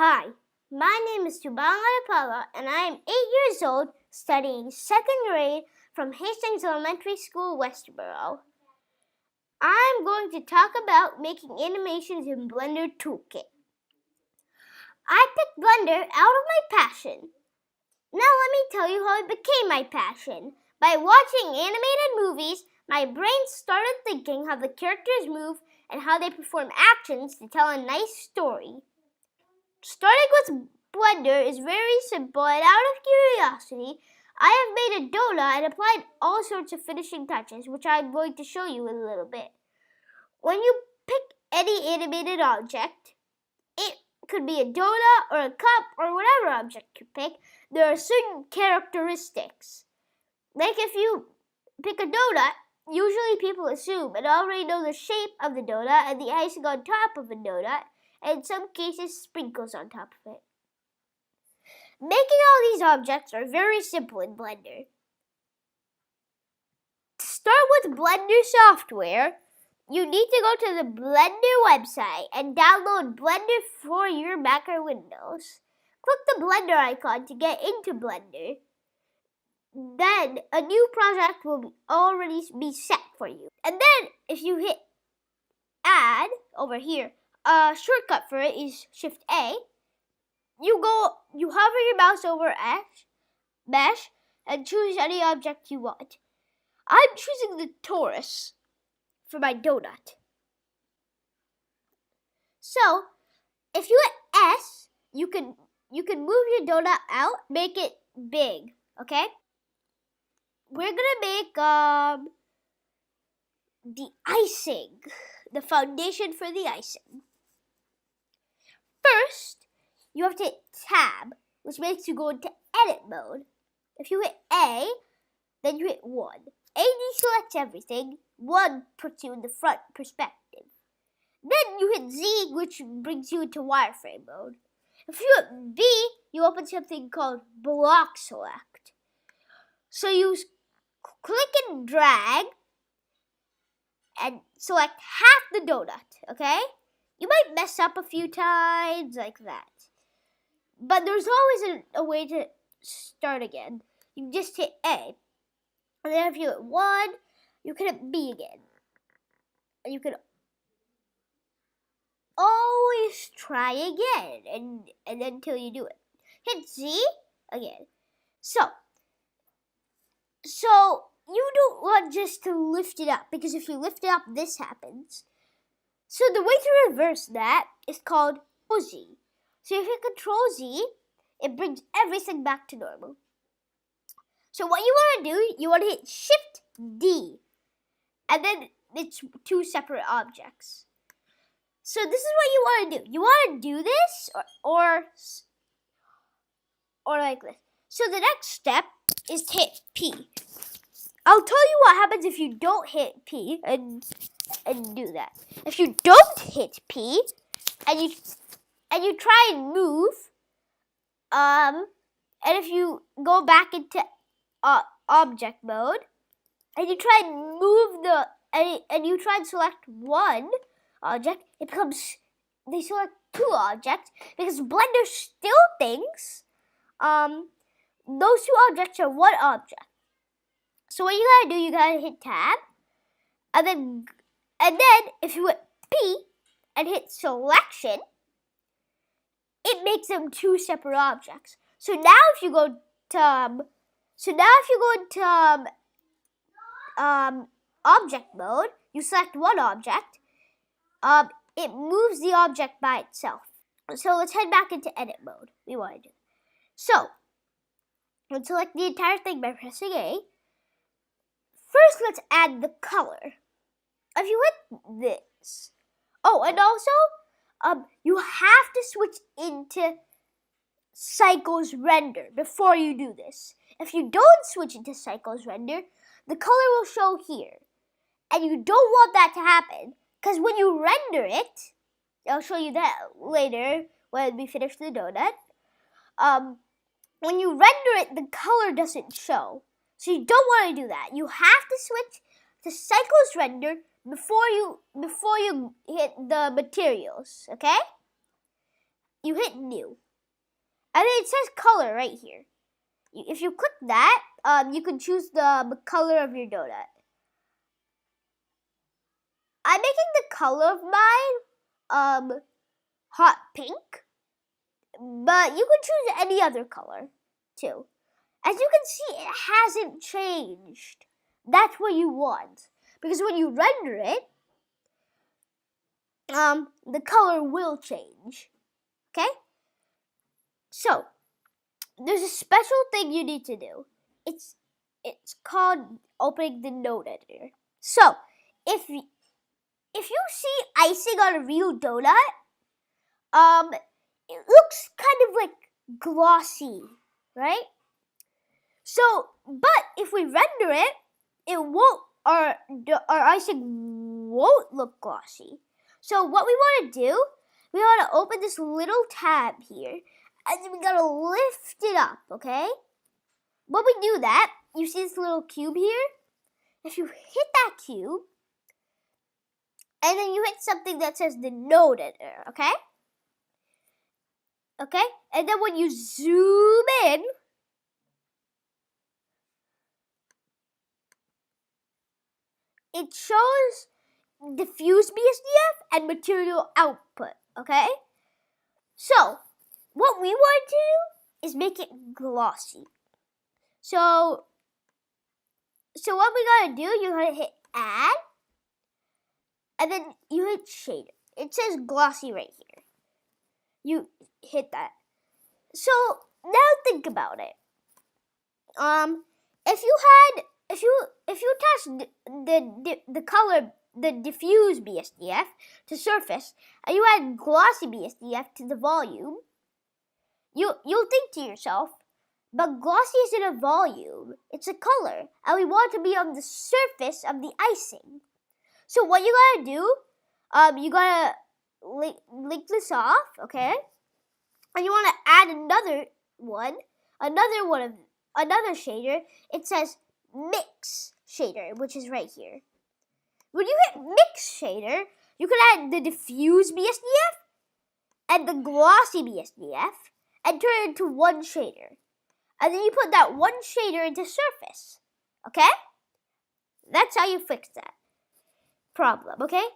Hi, my name is Adapala and I am 8 years old studying 2nd grade from Hastings Elementary School, Westboro. I'm going to talk about making animations in Blender Toolkit. I picked Blender out of my passion. Now let me tell you how it became my passion. By watching animated movies, my brain started thinking how the characters move and how they perform actions to tell a nice story. Starting with Blender is very simple, and out of curiosity, I have made a donut and applied all sorts of finishing touches, which I'm going to show you in a little bit. When you pick any animated object, it could be a donut or a cup or whatever object you pick, there are certain characteristics. Like if you pick a donut, usually people assume and already know the shape of the donut and the icing on top of the donut, and in some cases sprinkles on top of it. Making all these objects are very simple in Blender. To start with Blender software, you need to go to the Blender website and download Blender for your Mac or Windows. Click the Blender icon to get into Blender. Then a new project will already be set for you. And then if you hit Add over here, a shortcut for it is Shift A. You hover your mouse over mesh and choose any object you want. I'm choosing the torus for my donut. So, if you hit S, you can move your donut out, make it big, okay? We're gonna make the icing, the foundation for the icing. First, you have to hit Tab, which makes you go into edit mode. If you hit A, then you hit 1. A deselects everything, 1 puts you in the front perspective. Then you hit Z, which brings you into wireframe mode. If you hit B, you open something called block select. So you click and drag and select half the donut, okay? You might mess up a few times like that. But there's always a way to start again. You just hit A. And then if you hit 1, you can hit B again. And you can always try again and until you do it. Hit Z again. So you don't want just to lift it up, because if you lift it up, this happens. So the way to reverse that is called Z. So if you Control Z, it brings everything back to normal. So what you want to do, you want to hit Shift D, and then it's 2 separate objects. So this is what you want to do. You want to do this or like this. So the next step is to hit P. I'll tell you what happens if you don't hit P and do that. If you don't hit P and you try and move, and if you go back into object mode and you try and move and you try and select one object, they select 2 objects, because Blender still thinks those 2 objects are 1 object. So what you gotta do, you gotta hit Tab, and then if you hit P and hit Selection, it makes them 2 separate objects. So now if you go to object mode, you select 1 object. It moves the object by itself. So let's head back into edit mode. We want to do. So let's select the entire thing by pressing A. First, let's add the color. If you hit this, and also, you have to switch into Cycles Render before you do this. If you don't switch into Cycles Render, the color will show here. And you don't want that to happen, because when you render it, I'll show you that later when we finish the donut. When you render it, the color doesn't show. So you don't want to do that. You have to switch to Cycles Render before you hit the materials, okay? you hit new. And then it says color right here. If you click that, you can choose the color of your donut. I'm making the color of mine hot pink, but you can choose any other color too. As you can see, it hasn't changed. That's what you want, because when you render it, the color will change. Okay? So, there's a special thing you need to do. It's called opening the node editor. So, if you see icing on a real donut, it looks kind of like glossy, right? So, but if we render it, it won't. Our icing won't look glossy. So what we want to do, we want to open this little tab here, and then we gotta lift it up, okay? When we do that, you see this little cube here? If you hit that cube, and then you hit something that says the node editor, okay? Okay? And then when you zoom in, it shows diffuse BSDF and material output, okay? So, what we want to do is make it glossy. So what we gotta do, you gotta hit add, and then you hit shader. It says glossy right here. You hit that. So now think about it. If you attach the color, the diffuse BSDF to surface, and you add glossy BSDF to the volume, you'll think to yourself, but glossy isn't a volume, it's a color, and we want it to be on the surface of the icing. So what you gotta do, you gotta link this off, okay? And you wanna add another shader. It says mix shader, which is right here. When you hit mix shader, you can add the diffuse BSDF and the glossy BSDF and turn it into one shader. And then you put that one shader into surface. Okay? That's how you fix that problem, okay?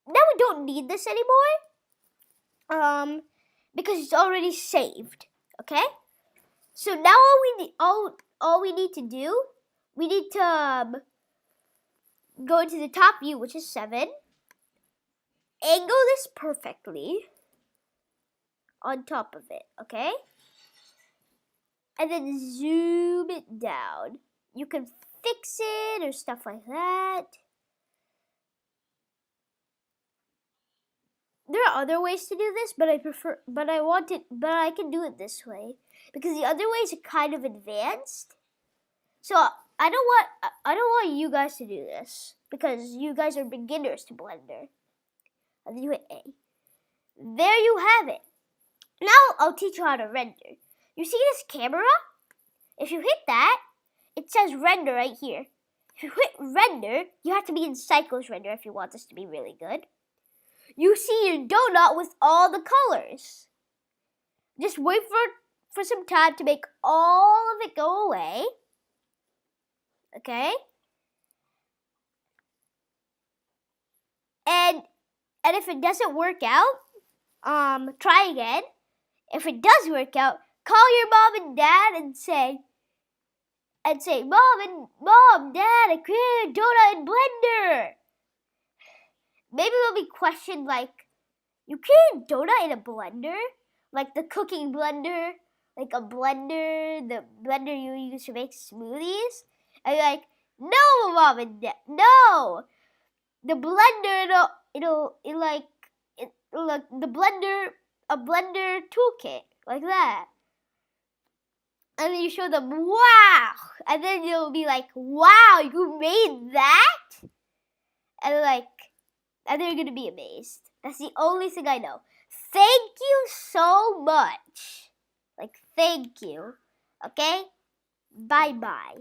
Now we don't need this anymore. Because it's already saved. Okay? So now all we need to do, we need to go into the top view, which is 7. Angle this perfectly on top of it, okay? And then zoom it down. You can fix it or stuff like that. There are other ways to do this, but I can do it this way because the other ways are kind of advanced. So I don't want you guys to do this because you guys are beginners to Blender. And then you hit A. There you have it. Now I'll teach you how to render. You see this camera? If you hit that, it says render right here. If you hit render, you have to be in Cycles Render if you want this to be really good. You see your donut with all the colors. Just wait for some time to make all of it go away. Okay? And if it doesn't work out, try again. If it does work out, call your mom and dad and say, Mom, Dad, I created a donut in Blender. Maybe they'll be questioned like, you created a donut in a blender? Like the cooking blender? Like a blender, the blender you use to make smoothies? And you're like, no, Mom and Dad, no! The blender, it'll like the blender, a blender toolkit, like that. And then you show them, wow! And then you'll be like, wow, you made that? And they're gonna be amazed. That's the only thing I know. Thank you so much. Thank you. Okay? Bye-bye.